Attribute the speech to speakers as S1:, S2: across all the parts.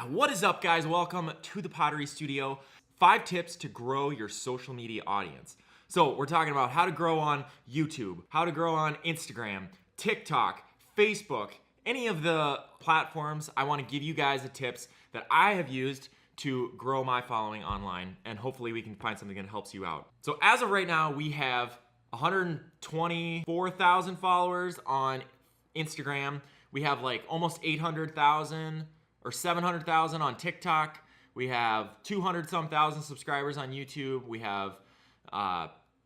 S1: What is up, guys? Welcome to the Pottery Studio. 5 tips to grow your social media audience. So we're talking about how to grow on YouTube, how to grow on Instagram, TikTok, Facebook, any of the platforms. I want to give you guys the tips that I have used to grow my following online, and hopefully we can find something that helps you out. So as of right now, we have 124,000 followers on Instagram. We have like almost 800,000 or 700,000 on TikTok. We have 200 some thousand subscribers on YouTube. We have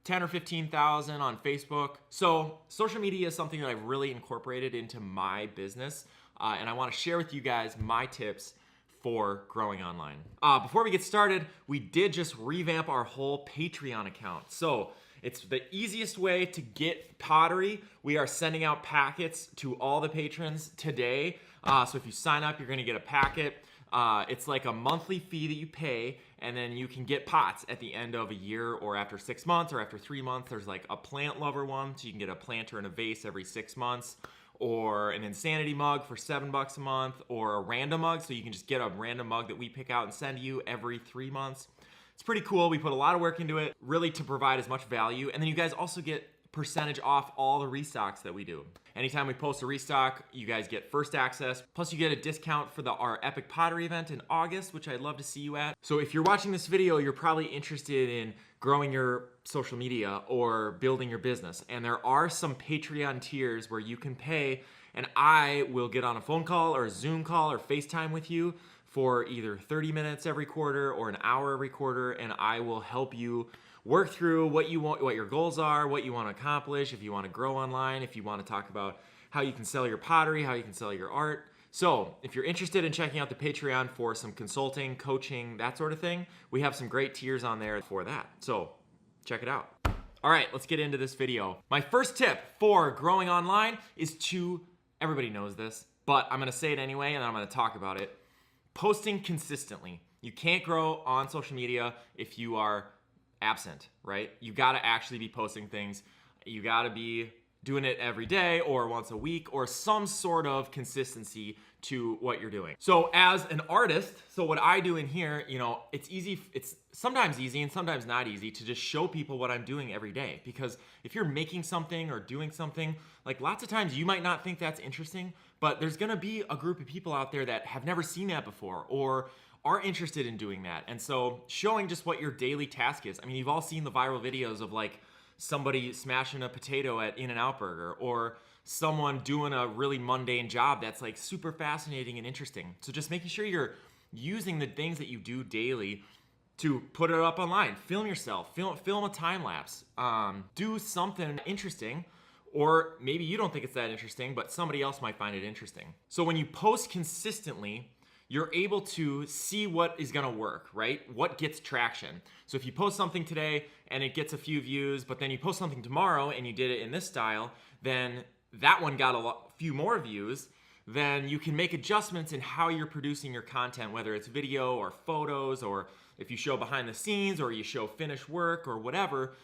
S1: 10 or 15,000 on Facebook. So social media is something that I've really incorporated into my business, and I want to share with you guys my tips for growing online. Before we get started, we did just revamp our whole Patreon account. So it's the easiest way to get pottery. We are sending out packets to all the patrons today. So if you sign up, you're gonna get a packet. It's like a monthly fee that you pay, and then you can get pots at the end of a year or after 6 months or after 3 months. There's like a plant lover one, so you can get a planter and a vase every 6 months, or an insanity mug for $7 a month, or a random mug, so you can just get a random mug that we pick out and send to you every 3 months. It's pretty cool. We put a lot of work into it, really to provide as much value. And then you guys also get percentage off all the restocks that we do. Anytime we post a restock, you guys get first access. Plus you get a discount for our Epic Pottery event in August, which I'd love to see you at. So if you're watching this video, you're probably interested in growing your social media or building your business. And there are some Patreon tiers where you can pay, and I will get on a phone call or a Zoom call or FaceTime with you for either 30 minutes every quarter or an hour every quarter, and I will help you work through what you want, what your goals are, what you want to accomplish, if you want to grow online, if you want to talk about how you can sell your pottery, how you can sell your art. So if you're interested in checking out the Patreon for some consulting, coaching, that sort of thing, we have some great tiers on there for that. So check it out. All right, let's get into this video. My first tip for growing online is to, everybody knows this, but I'm gonna say it anyway, and then I'm gonna talk about it. Posting consistently. You can't grow on social media if you are absent, right? You gotta actually be posting things. You gotta be doing it every day or once a week or some sort of consistency to what you're doing. So as an artist, so what I do in here, it's easy, it's sometimes easy and sometimes not easy to just show people what I'm doing every day. Because if you're making something or doing something, like lots of times you might not think that's interesting, but there's gonna be a group of people out there that have never seen that before or are interested in doing that. And so showing just what your daily task is. I mean, you've all seen the viral videos of like somebody smashing a potato at In-N-Out Burger, or someone doing a really mundane job that's like super fascinating and interesting. So just making sure you're using the things that you do daily to put it up online. Film yourself, film a time lapse, do something interesting. Or maybe you don't think it's that interesting, but somebody else might find it interesting. So when you post consistently, you're able to see what is gonna work, right? What gets traction. So if you post something today and it gets a few views, but then you post something tomorrow and you did it in this style, then that one got a few more views, then you can make adjustments in how you're producing your content, whether it's video or photos, or if you show behind the scenes or you show finished work or whatever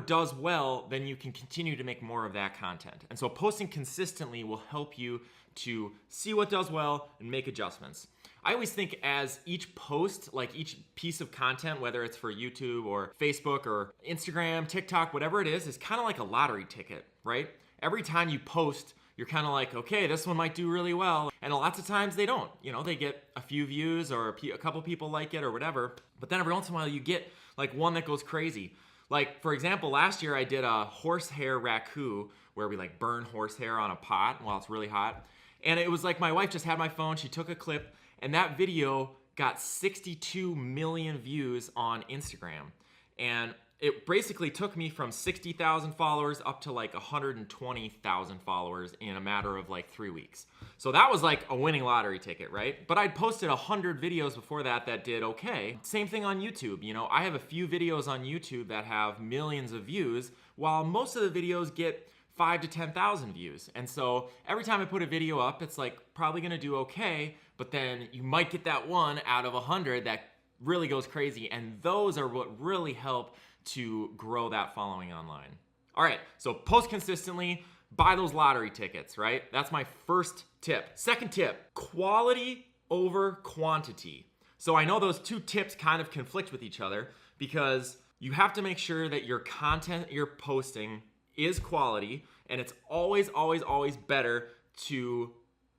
S1: does well, then you can continue to make more of that content. And so posting consistently will help you to see what does well and make adjustments. I always think as each post, like each piece of content, whether it's for YouTube or Facebook or Instagram, TikTok, whatever it is kind of like a lottery ticket, right? Every time you post, you're kind of like, okay, this one might do really well. And lots of times they don't. They get a few views or a couple people like it or whatever. But then every once in a while you get like one that goes crazy. Like, for example, last year I did a horsehair raku where we like burn horsehair on a pot while it's really hot. And it was like my wife just had my phone, she took a clip, and that video got 62 million views on Instagram. And it basically took me from 60,000 followers up to like 120,000 followers in a matter of like 3 weeks. So that was like a winning lottery ticket, right? But I'd posted 100 videos before that did okay. Same thing on YouTube. I have a few videos on YouTube that have millions of views, while most of the videos get 5 to 10,000 views. And so every time I put a video up, it's like probably gonna do okay, but then you might get that one out of 100 that really goes crazy. And those are what really help to grow that following online. All right, so post consistently, buy those lottery tickets, right? That's my first tip. Second tip, quality over quantity. So I know those two tips kind of conflict with each other because you have to make sure that your content you're posting is quality, and it's always, always, always better to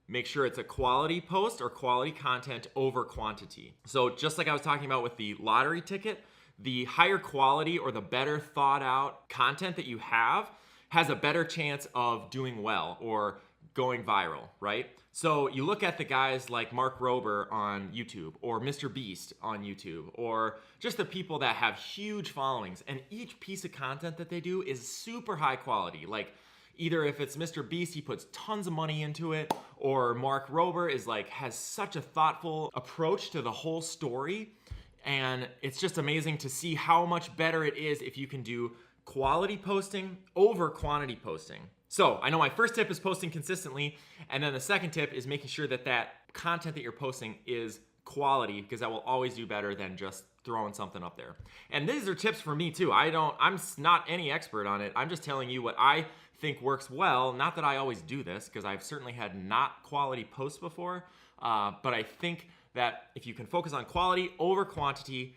S1: make sure it's a quality post or quality content over quantity. So just like I was talking about with the lottery ticket, the higher quality or the better thought out content that you have has a better chance of doing well or going viral, right? So you look at the guys like Mark Rober on YouTube or Mr. Beast on YouTube or just the people that have huge followings, and each piece of content that they do is super high quality. Like either if it's Mr. Beast, he puts tons of money into it, or Mark Rober is like has such a thoughtful approach to the whole story. And it's just amazing to see how much better it is if you can do quality posting over quantity posting. So I know my first tip is posting consistently, and then the second tip is making sure that that content that you're posting is quality, because that will always do better than just throwing something up there. And these are tips for me too. I'm not any expert on it. I'm just telling you what I think works well. Not that I always do this, because I've certainly had not quality posts before, but I think that if you can focus on quality over quantity,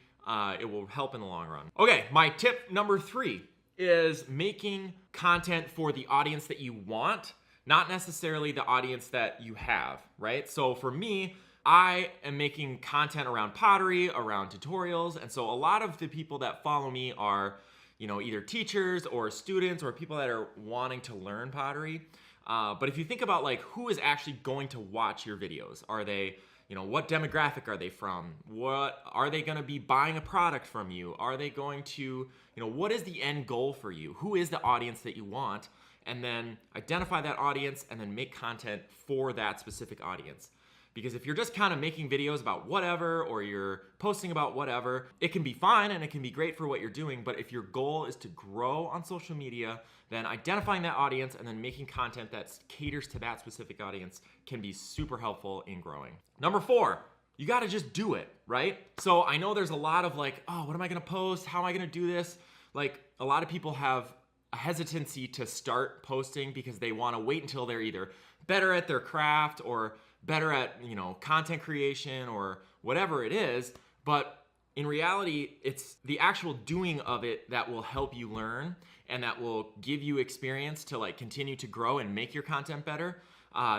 S1: it will help in the long run. Okay, my tip number 3 is making content for the audience that you want, not necessarily the audience that you have, right? So for me, I am making content around pottery, around tutorials, and so a lot of the people that follow me are, either teachers or students or people that are wanting to learn pottery. But if you think about like who is actually going to watch your videos, are they, what demographic are they from? What are they going to be buying a product from you? Are they going to, what is the end goal for you? Who is the audience that you want? And then identify that audience and then make content for that specific audience. Because if you're just kind of making videos about whatever, or you're posting about whatever, it can be fine and it can be great for what you're doing. But if your goal is to grow on social media, then identifying that audience and then making content that caters to that specific audience can be super helpful in growing. Number 4, you got to just do it, right? So I know there's a lot of like, oh, what am I going to post? How am I going to do this? Like a lot of people have a hesitancy to start posting because they want to wait until they're either better at their craft or better at, content creation or whatever it is. But in reality, it's the actual doing of it that will help you learn and that will give you experience to like continue to grow and make your content better.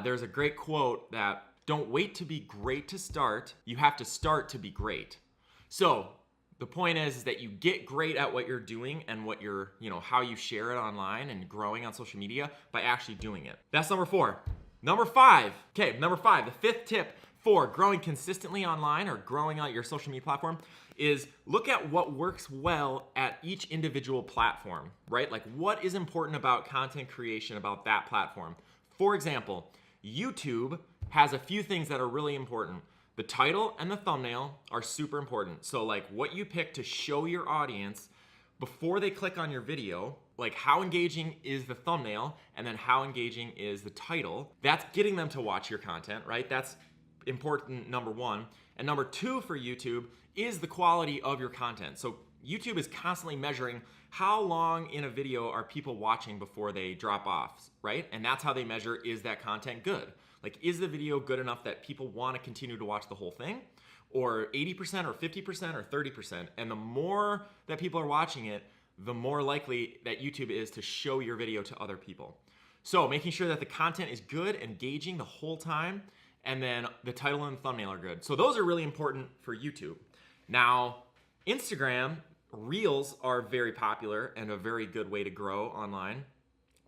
S1: There's a great quote that don't wait to be great to start. You have to start to be great. So the point is that you get great at what you're doing and what you're, how you share it online and growing on social media by actually doing it. That's number 4. Number 5, the 5th tip for growing consistently online or growing on your social media platform is look at what works well at each individual platform, right? Like what is important about content creation about that platform. For example, YouTube has a few things that are really important. The title and the thumbnail are super important. So like what you pick to show your audience before they click on your video, like how engaging is the thumbnail and then how engaging is the title. That's getting them to watch your content, right? That's important, number 1. And number 2 for YouTube is the quality of your content. So YouTube is constantly measuring how long in a video are people watching before they drop off, right? And that's how they measure, is that content good? Like, is the video good enough that people want to continue to watch the whole thing? Or 80% or 50% or 30%? And the more that people are watching it, the more likely that YouTube is to show your video to other people. So making sure that the content is good, engaging the whole time, and then the title and thumbnail are good. So those are really important for YouTube. Now, Instagram Reels are very popular and a very good way to grow online,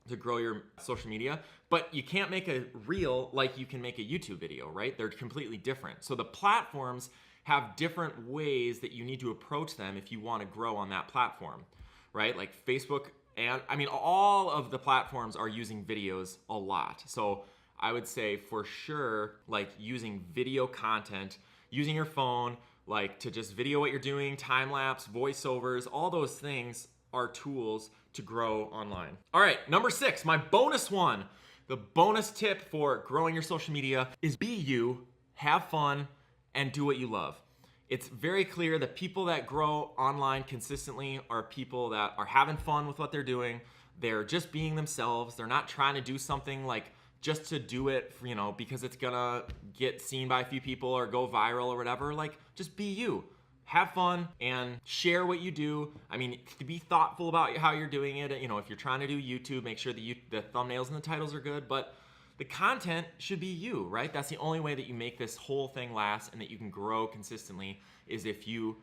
S1: to grow your social media, but you can't make a reel like you can make a YouTube video, right? They're completely different. So the platforms have different ways that you need to approach them if you want to grow on that platform, right? Like Facebook, and all of the platforms are using videos a lot. So I would say for sure, like using video content, using your phone, like to just video what you're doing, time lapse, voiceovers, all those things are tools to grow online. All right, number 6, my bonus one. The bonus tip for growing your social media is be you, have fun, and do what you love. It's very clear that people that grow online consistently are people that are having fun with what they're doing. They're just being themselves. They're not trying to do something like just to do it, for, you know, because it's gonna get seen by a few people or go viral or whatever. Like, just be you. Have fun and share what you do. I mean, to be thoughtful about how you're doing it. You know, if you're trying to do YouTube, make sure that the thumbnails and the titles are good, but the content should be you, right? That's the only way that you make this whole thing last and that you can grow consistently, is if you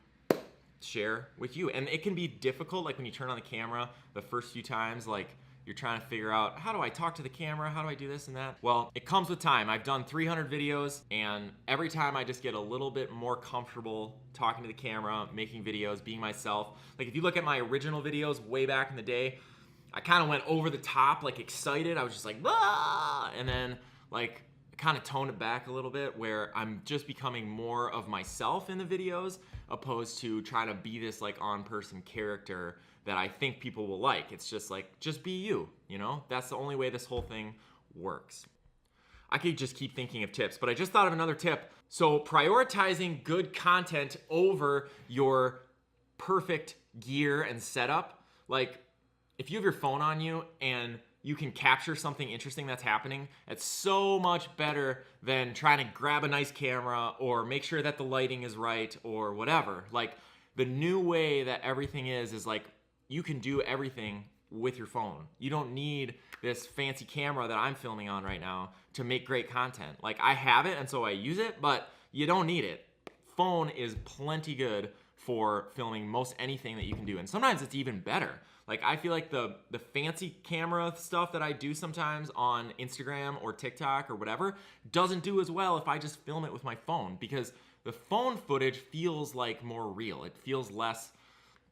S1: share with you. And it can be difficult, like when you turn on the camera the first few times, like you're trying to figure out, how do I talk to the camera? How do I do this and that? Well, it comes with time. I've done 300 videos, and every time I just get a little bit more comfortable talking to the camera, making videos, being myself. Like if you look at my original videos way back in the day, I kind of went over the top, like excited. I was just like, ah! And then like kind of toned it back a little bit, where I'm just becoming more of myself in the videos, opposed to trying to be this like on-person character that I think people will like. It's just like, just be you, you know? That's the only way this whole thing works. I could just keep thinking of tips, but I just thought of another tip. So prioritizing good content over your perfect gear and setup. Like if you have your phone on you and you can capture something interesting that's happening, it's so much better than trying to grab a nice camera or make sure that the lighting is right or whatever. Like the new way that everything is like, you can do everything with your phone. You don't need this fancy camera that I'm filming on right now to make great content. Like I have it and so I use it, but you don't need it. Phone is plenty good for filming most anything that you can do. And sometimes it's even better. Like I feel like the fancy camera stuff that I do sometimes on Instagram or TikTok or whatever doesn't do as well if I just film it with my phone, because the phone footage feels like more real. It feels less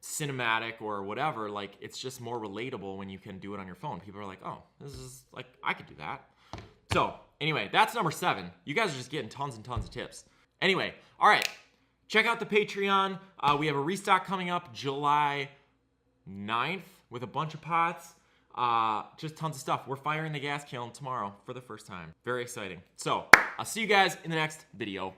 S1: cinematic or whatever. Like it's just more relatable when you can do it on your phone. People are like, oh, this is like, I could do that. So anyway, that's number 7. You guys are just getting tons and tons of tips. Anyway, all right, check out the Patreon. We have a restock coming up July 9th with a bunch of pots. Just tons of stuff. We're firing the gas kiln tomorrow for the first time. Very exciting. So I'll see you guys in the next video.